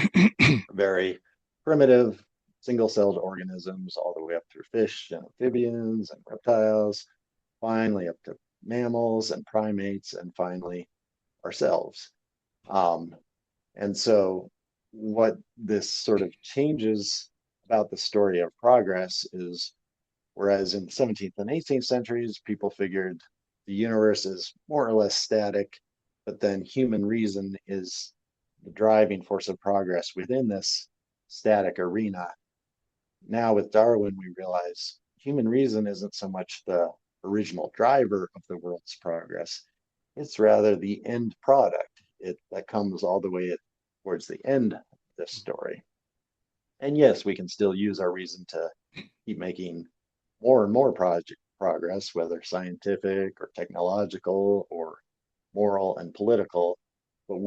B: very primitive single-celled organisms all the way up through fish and amphibians and reptiles, finally up to mammals and primates, and finally ourselves. And so what this sort of changes about the story of progress is, whereas in the 17th and 18th centuries, people figured the universe is more or less static, but then human reason is the driving force of progress within this static arena. Now with Darwin, we realize human reason isn't so much the original driver of the world's progress. It's rather the end product that comes all the way towards the end of this story. And yes, we can still use our reason to keep making more and more progress, whether scientific or technological or moral and political, but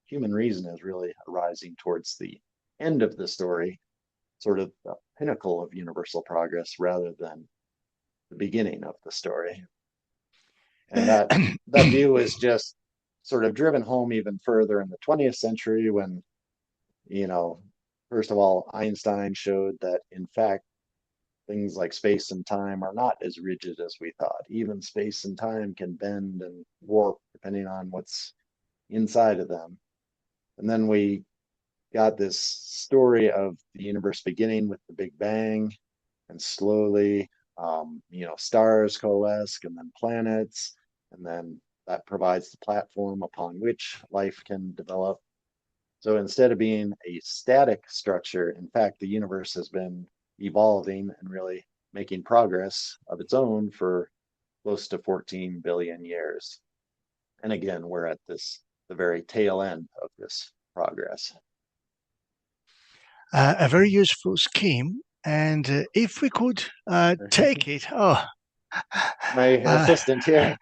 B: human reason is really arising towards the end of the story, sort of the pinnacle of universal progress rather than the beginning of the story. And that view is just sort of driven home even further in the 20th century when, first of all, Einstein showed that in fact, things like space and time are not as rigid as we thought. Even space and time can bend and warp depending on what's inside of them. And then we got this story of the universe beginning with the Big Bang, and slowly, stars coalesce, and then planets, and then that provides the platform upon which life can develop. So instead of being a static structure, in fact, the universe has been evolving and really making progress of its own for close to 14 billion years. And again, we're at the very tail end of this progress.
A: A very useful scheme. And if we could take it,
B: my assistant here.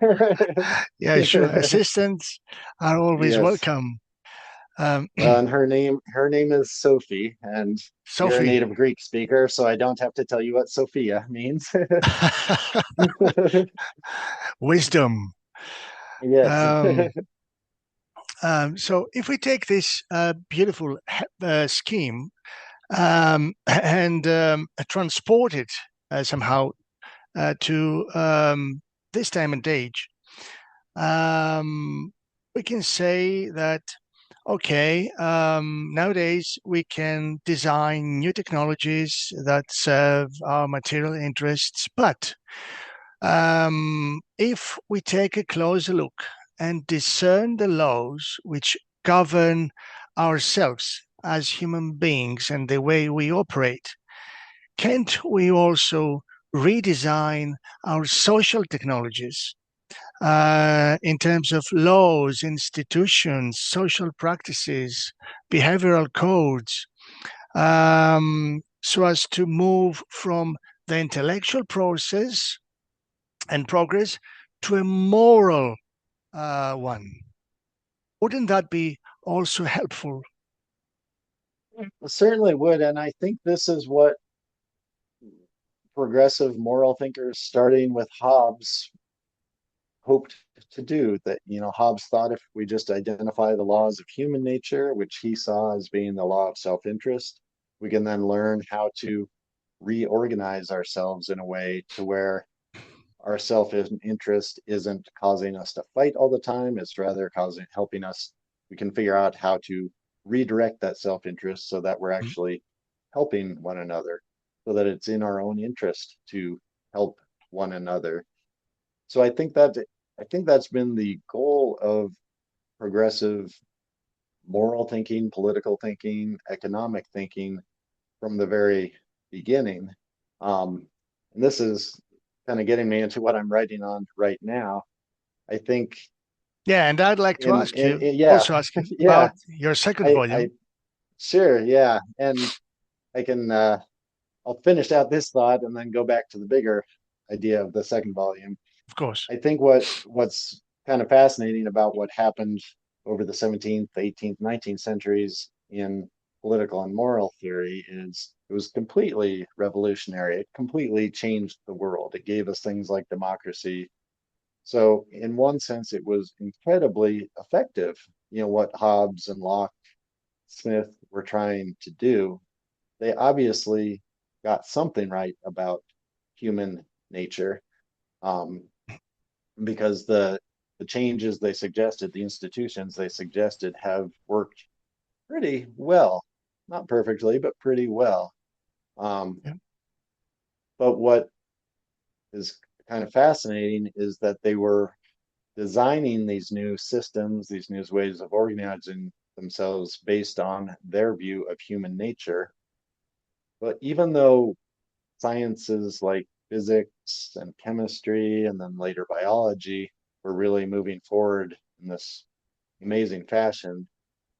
A: Yeah, sure. Assistants are always welcome.
B: And her name is Sophie, and
A: Sophie.
B: You're a native Greek speaker, so I don't have to tell you what Sophia means.
A: Wisdom.
B: Yes.
A: So if we take this beautiful scheme and transport it somehow to this time and age, we can say that, okay, nowadays we can design new technologies that serve our material interests, but if we take a closer look and discern the laws which govern ourselves as human beings and the way we operate, can't we also redesign our social technologies in terms of laws, institutions, social practices, behavioral codes, so as to move from the intellectual process and progress to a moral one? Wouldn't that be also helpful?
B: Certainly would. And I think this is what progressive moral thinkers, starting with Hobbes, hoped to do. That, Hobbes thought if we just identify the laws of human nature, which he saw as being the law of self-interest, we can then learn how to reorganize ourselves in a way to where our self-interest isn't causing us to fight all the time. It's rather helping us. We can figure out how to redirect that self-interest so that we're actually helping one another, so that it's in our own interest to help one another. So I think that's been the goal of progressive moral thinking, political thinking, economic thinking from the very beginning. And this is kind of getting me into what I'm writing on right now. I think.
A: Yeah, and I'd like to ask you,
B: yeah,
A: also ask you
B: yeah,
A: about your second volume.
B: Sure, yeah, and I can. I'll finish out this thought and then go back to the bigger idea of the second volume.
A: Of course.
B: I think what's kind of fascinating about what happened over the 17th, 18th, 19th centuries in political and moral theory is it was completely revolutionary. It completely changed the world. It gave us things like democracy. So in one sense, it was incredibly effective. What Hobbes and Locke, Smith were trying to do. They obviously got something right about human nature. Because the changes they suggested, the institutions they suggested, have worked pretty well. Not perfectly, but pretty well.
A: Yeah.
B: But what is kind of fascinating is that they were designing these new systems, these new ways of organizing themselves based on their view of human nature. But even though sciences like physics and chemistry and then later biology were really moving forward in this amazing fashion,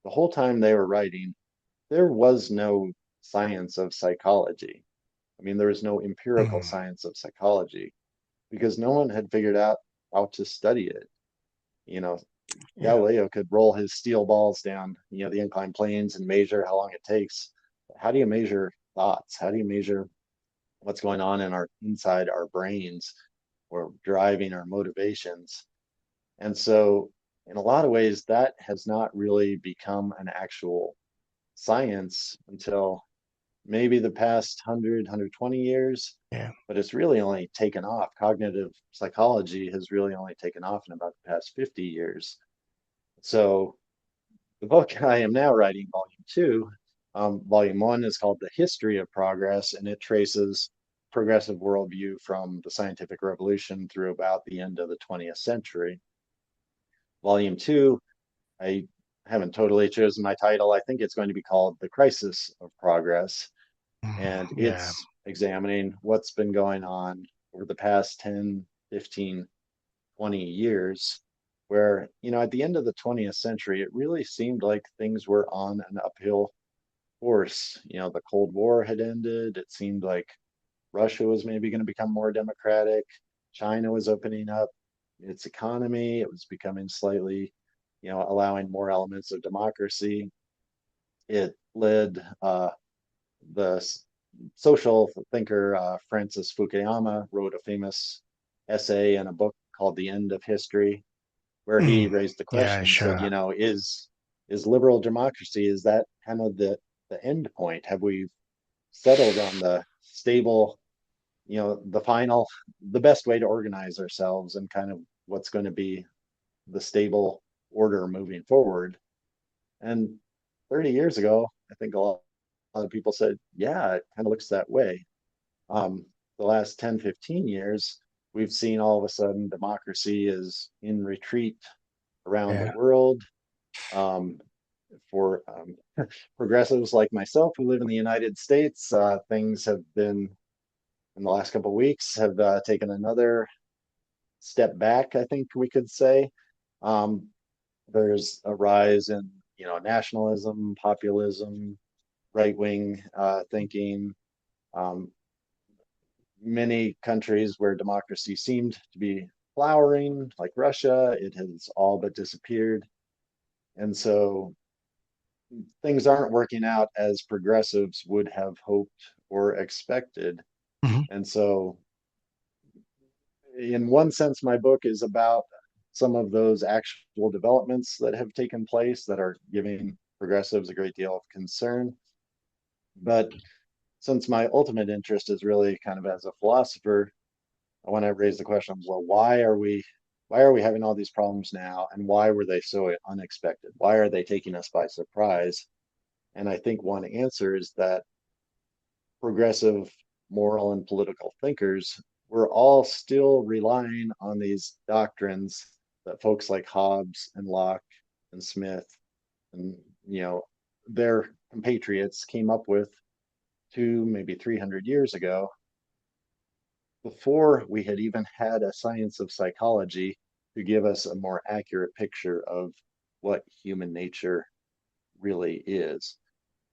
B: the whole time they were writing, there was no science of psychology. I mean, there was no empirical science of psychology because no one had figured out how to study it. Yeah. Galileo could roll his steel balls down, the inclined planes and measure how long it takes. How do you measure thoughts? How do you measure what's going on inside our brains or driving our motivations? And so in a lot of ways, that has not really become an actual science until maybe the past 120 years.
A: Yeah.
B: But it's really only taken off. Cognitive psychology has really only taken off in about the past 50 years. So the book I am now writing, volume 2, volume 1 is called The History of Progress, and it traces progressive worldview from the scientific revolution through about the end of the 20th century. Volume 2, I haven't totally chosen my title. I think it's going to be called The Crisis of Progress. And it's examining what's been going on over the past 10, 15, 20 years, where, at the end of the 20th century, it really seemed like things were on an uphill course. The Cold War had ended. It seemed like Russia was maybe going to become more democratic. China was opening up its economy. It was becoming slightly, allowing more elements of democracy. It led the social thinker Francis Fukuyama wrote a famous essay in a book called The End of History, where he raised the question, said, is liberal democracy, is that kind of the the end point? Have we settled on the stable, the best way to organize ourselves and kind of what's going to be the stable order moving forward? And 30 years ago, I think a lot of people said, yeah, it kind of looks that way. The last 10, 15 years, we've seen all of a sudden democracy is in retreat around the world. For progressives like myself who live in the United States, things have been, in the last couple of weeks, have taken another step back, I think we could say. There's a rise in, nationalism, populism, right-wing thinking. Many countries where democracy seemed to be flowering, like Russia, it has all but disappeared. And so things aren't working out as progressives would have hoped or expected.
A: Mm-hmm.
B: And so, in one sense, my book is about some of those actual developments that have taken place that are giving progressives a great deal of concern. But since my ultimate interest is really kind of as a philosopher, I want to raise the question, well, why are we having all these problems now, and why were they so unexpected? Why are they taking us by surprise? And I think one answer is that progressive moral and political thinkers were all still relying on these doctrines that folks like Hobbes and Locke and Smith and their compatriots came up with 200, maybe 300 years ago, before we had even had a science of psychology to give us a more accurate picture of what human nature really is.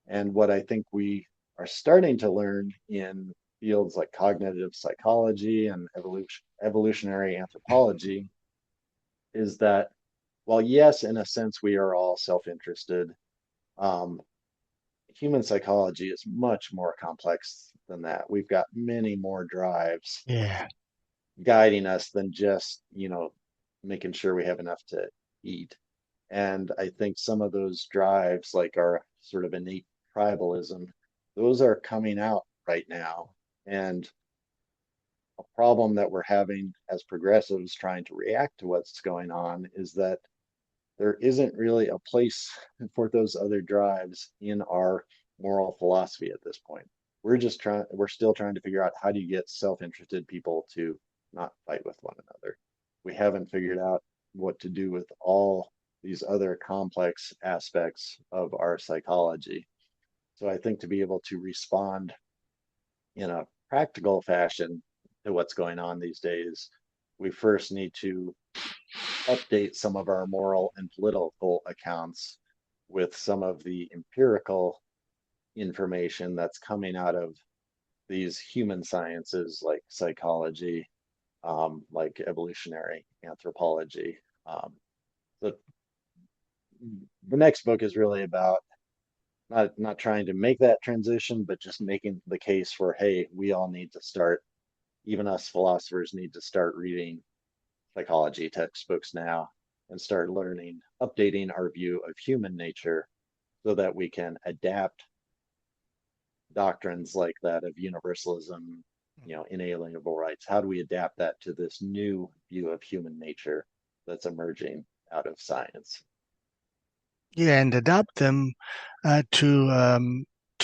B: And what I think we are starting to learn in fields like cognitive psychology and evolutionary anthropology is that, while yes, in a sense, we are all self-interested, human psychology is much more complex than that. We've got many more drives guiding us than just, making sure we have enough to eat. And I think some of those drives, like our sort of innate tribalism, those are coming out right now. And a problem that we're having as progressives trying to react to what's going on is that there isn't really a place for those other drives in our moral philosophy at this point. We're still trying to figure out, how do you get self-interested people to not fight with one another? We haven't figured out what to do with all these other complex aspects of our psychology. So I think to be able to respond in a practical fashion to what's going on these days, we first need to update some of our moral and political accounts with some of the empirical information that's coming out of these human sciences like psychology, like evolutionary anthropology. The next book is really about not trying to make that transition, but just making the case for, hey, we all need to start, even us philosophers need to start reading psychology textbooks now and start learning, updating our view of human nature so that we can adapt doctrines like that of universalism, inalienable rights. How do we adapt that to this new view of human nature that's emerging out of science?
A: Yeah, and adapt them to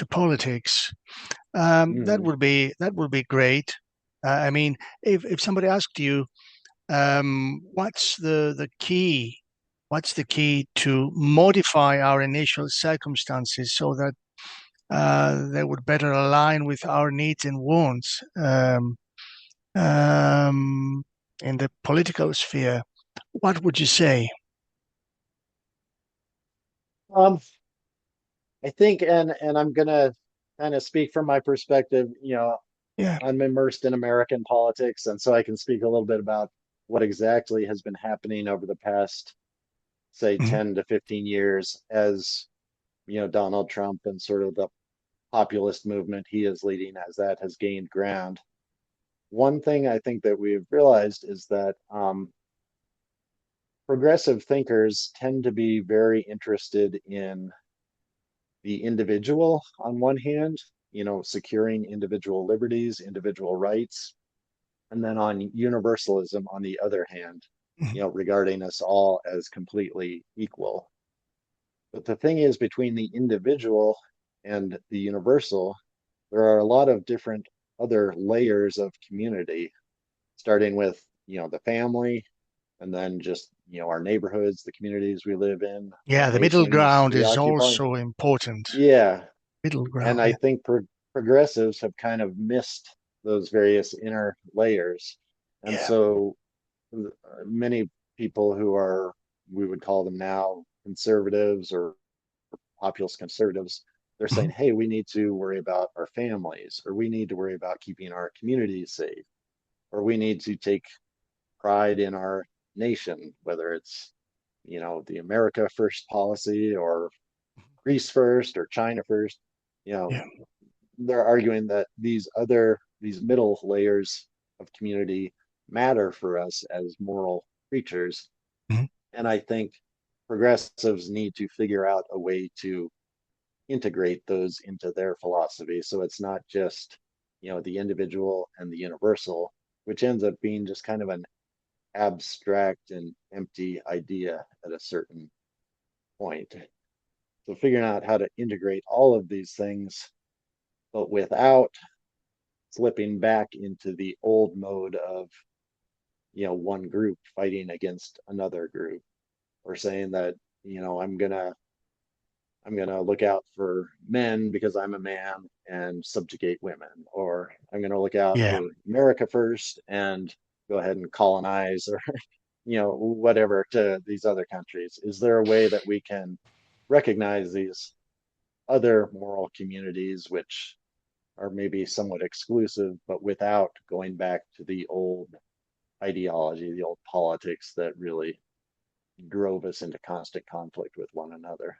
A: politics. That would be great. I mean, if somebody asked you, what's the key? What's the key to modify our initial circumstances so that they would better align with our needs and wants in the political sphere? What would you say?
B: I think, and I'm gonna kind of speak from my perspective.
A: Yeah.
B: I'm immersed in American politics, and so I can speak a little bit about what exactly has been happening over the past, say, 10 to 15 years as, Donald Trump and sort of the populist movement he is leading, as that has gained ground. One thing I think that we've realized is that progressive thinkers tend to be very interested in the individual on one hand, securing individual liberties, individual rights, and then on universalism on the other hand, regarding us all as completely equal. But the thing is, between the individual and the universal, there are a lot of different other layers of community, starting with, the family, and then just, our neighborhoods, the communities we live in.
A: Yeah, the middle ground
B: we
A: is
B: occupy.
A: also important.
B: Yeah.
A: Middle ground.
B: And I think progressives have kind of missed those various inner layers. And so many people who are, we would call them now conservatives or populist conservatives, they're saying, hey, we need to worry about our families, or we need to worry about keeping our communities safe, or we need to take pride in our nation, whether it's, the America First policy or Greece first or China first. They're arguing that these middle layers of community matter for us as moral creatures. And I think progressives need to figure out a way to integrate those into their philosophy. So it's not just, the individual and the universal, which ends up being just kind of an abstract and empty idea at a certain point. So figuring out how to integrate all of these things, but without slipping back into the old mode of, one group fighting against another group, or saying that, I'm gonna look out for men because I'm a man and subjugate women, or I'm gonna look out for America first and go ahead and colonize, or whatever, to these other countries. Is there a way that we can recognize these other moral communities which are maybe somewhat exclusive, but without going back to the old ideology, the old politics that really drove us into constant conflict with one another?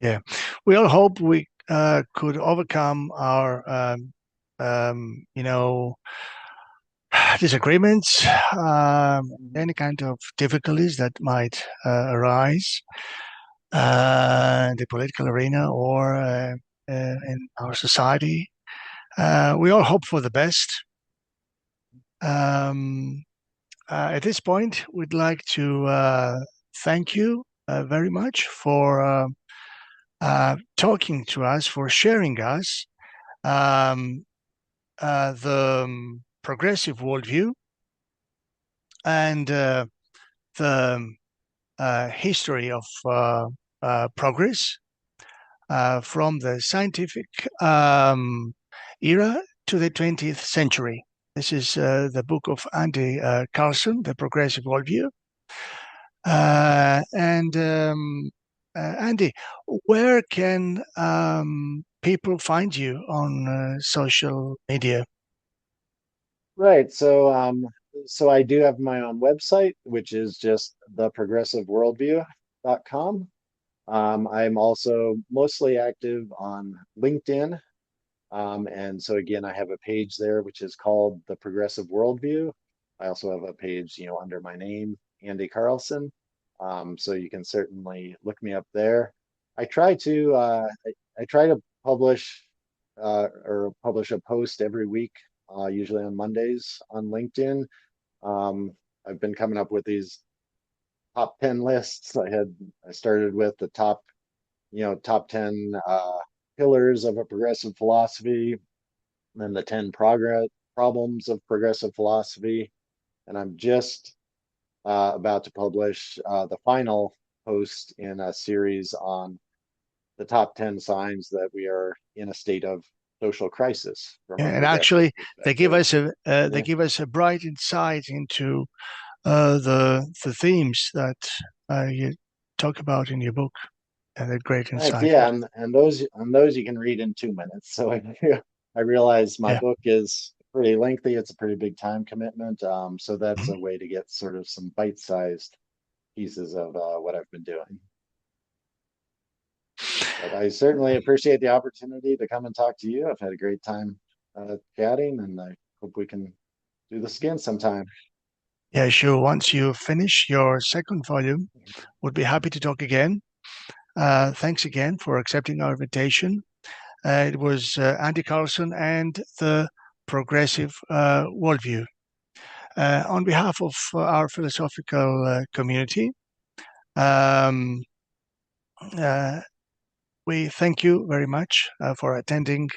A: Yeah, we all hope we could overcome our, disagreements, any kind of difficulties that might arise in the political arena or in our society. We all hope for the best. At this point, we'd like to thank you very much for talking to us, for sharing us the progressive worldview and the history of progress from the scientific era to the 20th century. This is the book of Andy Carlson, The Progressive Worldview. Andy, where can people find you on social media?
B: Right. So I do have my own website, which is just theprogressiveworldview.com. I'm also mostly active on LinkedIn. And so again, I have a page there, which is called The Progressive Worldview. I also have a page, under my name, Andy Carlson. So you can certainly look me up there. I try to publish a post every week, usually on Mondays on LinkedIn. I've been coming up with these top 10 lists. I started with the top 10 pillars of a progressive philosophy, then the 10 problems of progressive philosophy. And I'm just about to publish the final post in a series on the top 10 signs that we are in a state of social crisis.
A: And actually, they give us a bright insight into the themes that you talk about in your book, and they're great insight.
B: Right, yeah, and those you can read in 2 minutes. So I realize my book is pretty lengthy. It's a pretty big time commitment. So that's a way to get sort of some bite-sized pieces of what I've been doing. But I certainly appreciate the opportunity to come and talk to you. I've had a great time chatting, and I hope we can do this again sometime.
A: Yeah, sure. Once you finish your second volume, would be happy to talk again. Thanks again for accepting our invitation. It was Andy Carlson and the Progressive Worldview. On behalf of our philosophical community, we thank you very much for attending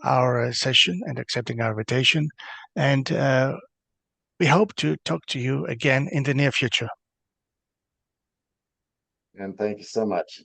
A: our session and accepting our invitation. And we hope to talk to you again in the near future.
B: And thank you so much.